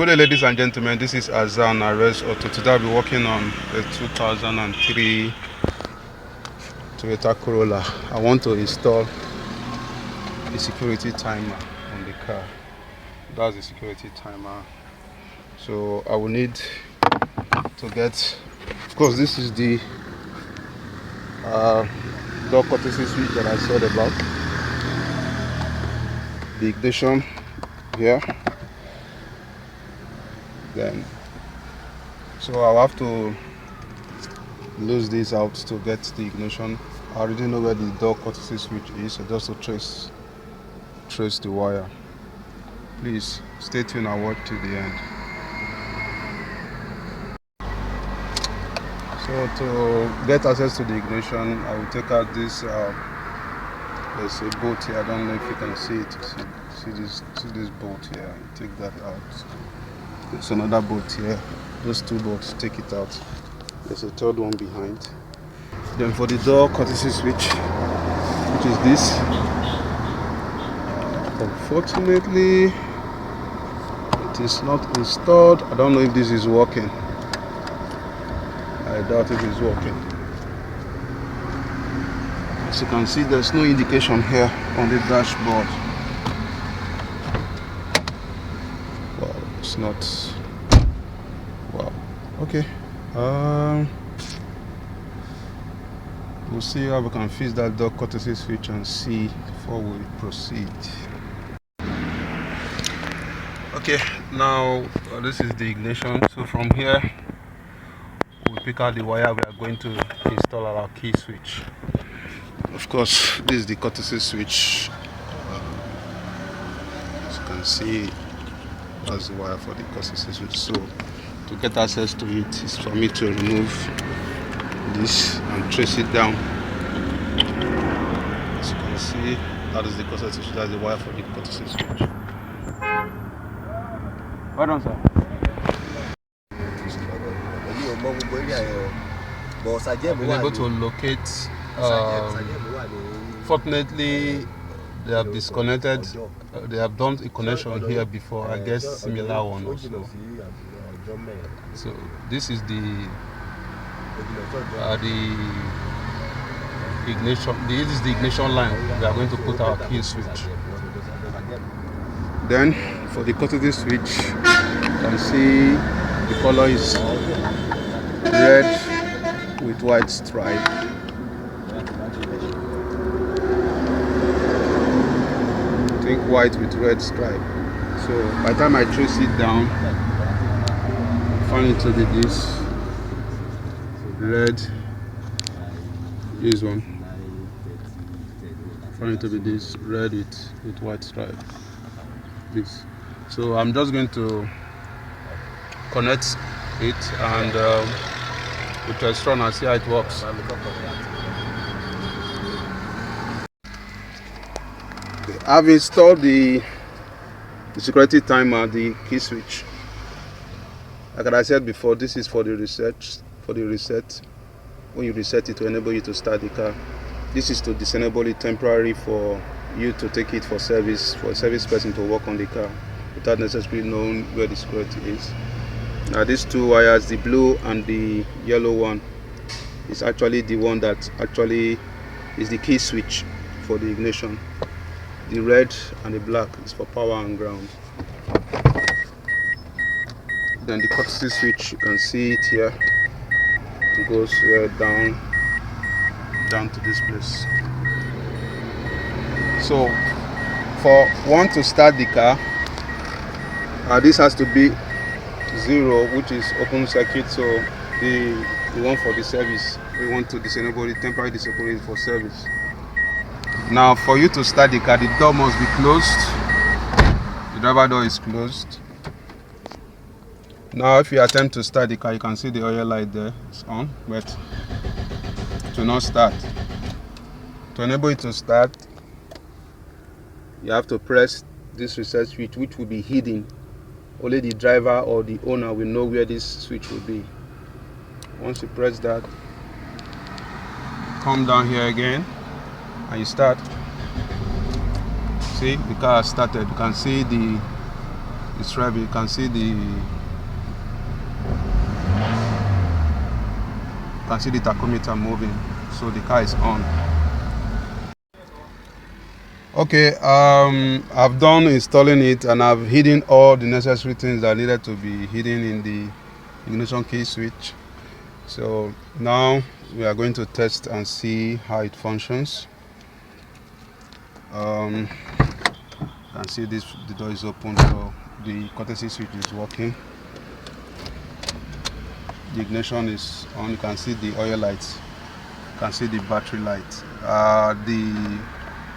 day, ladies and gentlemen. This is Azan Arrest Auto. Today I'll be working on the 2003 Toyota Corolla. I want to install a security timer on the car. That's the security timer. So I will need to get, of course, this is the door courtesy switch that I said about. The ignition here. Then, so I'll have to lose this out to get the ignition. I already know where the door courtesy switch is, so just to trace the wire. Please stay tuned and watch till the end. So to get access to the ignition, I will take out this there's a bolt here. I don't know if you can see it. See this bolt here. Take that out. There's another bolt here. Those two bolts, take it out. There's a third one behind. Then for the door courtesy switch, which is this, unfortunately it is not installed. I don't know if this is working. I doubt it is working. As you can see, there's no indication here on the dashboard. Wow, it's not. Wow. Okay. We'll see how we can fix that door courtesy switch and see before we proceed. Okay, now this is the ignition. So from here, we'll pick out the wire we are going to install our key switch. Of course, this is the courtesy switch. As you can see, that's the wire for the courtesy switch. So to get access to it is for me to remove this and trace it down. As you can see, that is the courtesy switch. That's the wire for the courtesy switch. Hold on, sir. Been able to locate. Fortunately, they have disconnected. They have done a connection here before. I guess similar one also. So this is the ignition. This is the ignition line. We are going to put our key switch. Then for the courtesy switch, you can see the color is red with white stripe. I think white with red stripe. So by the time I trace it down, I find it to be this red. This one. I find it to be this red with white stripe. This. So I'm just going to connect it and we'll test run and see how it works. I've installed the security timer, the key switch. Like I said before, this is for the reset. When you reset it to enable you to start the car. This is to disable it temporarily for you to take it for service, for a service person to work on the car without necessarily knowing where the security is. Now these two wires, the blue and the yellow one, is actually the one that actually is the key switch for the ignition. The red and the black is for power and ground. Then the courtesy switch, you can see it here. It goes down to this place. So for one to start the car, this has to be 0, which is open circuit. So the one for the service, we want to disable it, temporarily disable it for service. Now for you to start the car, the door must be closed. The driver door is closed. Now if you attempt to start the car, you can see the oil light there, it's on, but it will not start. To enable it to start, you have to press this reset switch, which will be hidden. Only the driver or the owner will know where this switch will be. Once you press that, come down here again and you start. See, the car has started. You can see the it's revving. You can see the tachometer moving, so the car is on. Okay, I've done installing it, and I've hidden all the necessary things that needed to be hidden in the ignition key switch. So now we are going to test and see how it functions. You can see the door is open, so the courtesy switch is working. The ignition is on. You can see the oil lights, you can see the battery light, the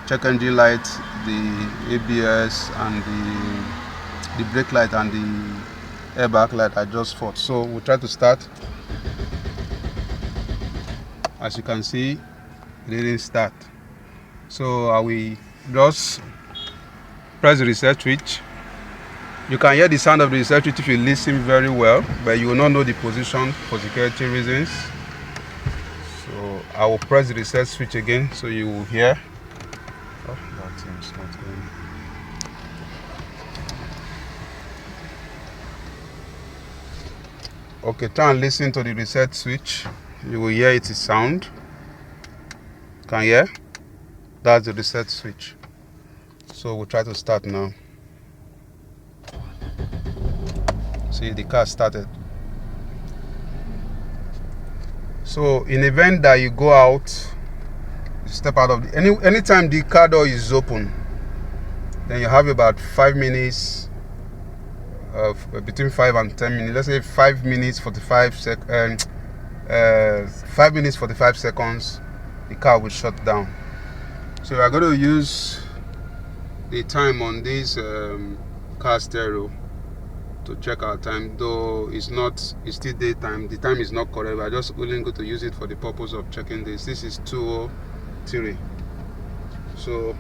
check engine light, the ABS, and the brake light and the airbag light are just fault. So we'll try to start. As you can see, it didn't start. So I will just press the reset switch. You can hear the sound of the reset switch if you listen very well, but you will not know the position for security reasons. So I will press the reset switch again so you will hear. Oh, that thing's not going. Okay, try and listen to the reset switch. You will hear its sound. Can you hear? That's the reset switch. So we'll try to start now. See, the car started. So in event that you go out, you step out of the anytime the car door is open, then you have about 5 minutes of between 5 and 10 minutes. Let's say 5 minutes 45 seconds. 5 minutes 45 seconds, the car will shut down. So we are going to use the time on this car stereo to check our time, though it's still daytime. The time is not correct. We are just only going to use it for the purpose of checking this. This is 2:03. So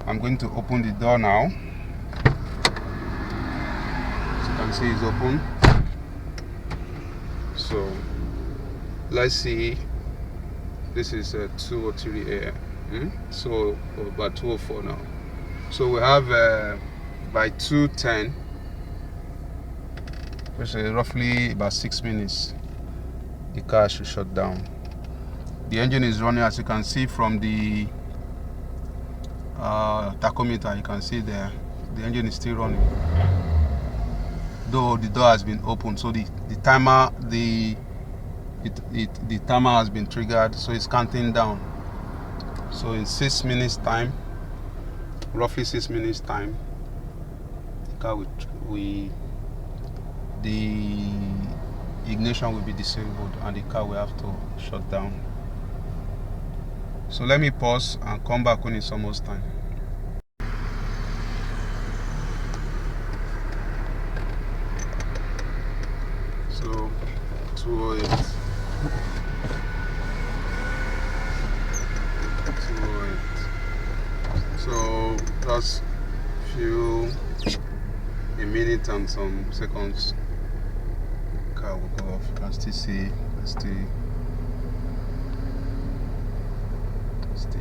I'm going to open the door now. As you can see, it's open. So let's see. This is 2:03 a.m. So about 2:04 now. So we have by 2:10, which is roughly about 6 minutes, the car should shut down. The engine is running, as you can see from the tachometer. You can see there the engine is still running, though the door has been opened. So the timer the timer has been triggered, so it's counting down. So in 6 minutes time, roughly 6 minutes time, the car the ignition will be disabled and the car will have to shut down. So let me pause and come back when it's almost time. So 208. 208. So that's a minute and some seconds. Car will go off. You can still see it's still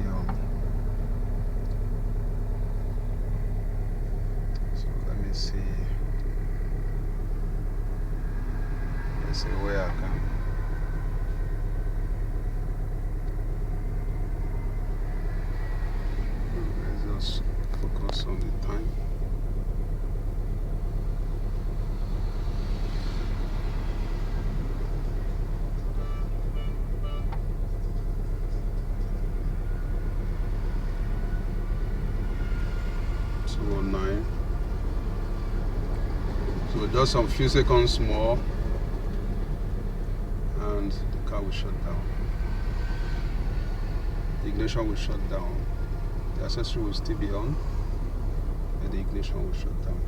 on. So let me see. Let's see where I can. Let's just focus on the time. So just some few seconds more and the car will shut down. The ignition will shut down. The accessory will still be on, and the ignition will shut down.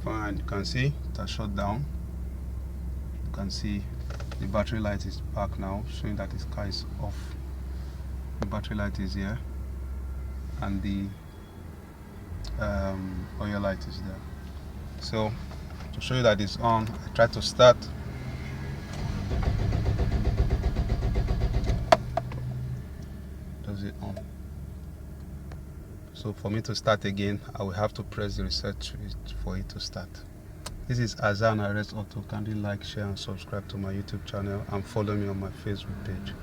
Fine. can see it has shut down. You can see the battery light is back now, showing that this car is off. The battery light is here, and the oil light is there. So to show you that it's on, I try to start. Does it on? So for me to start again, I will have to press the reset switch for it to start. This is Azan Arrest Auto. Kindly like, share and subscribe to my YouTube channel and follow me on my Facebook page.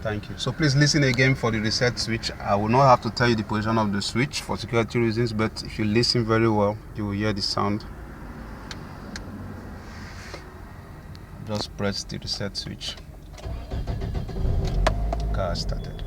Thank you. So please listen again for the reset switch. I will not have to tell you the position of the switch for security reasons, but if you listen very well, you will hear the sound. Just press the reset switch. Car started.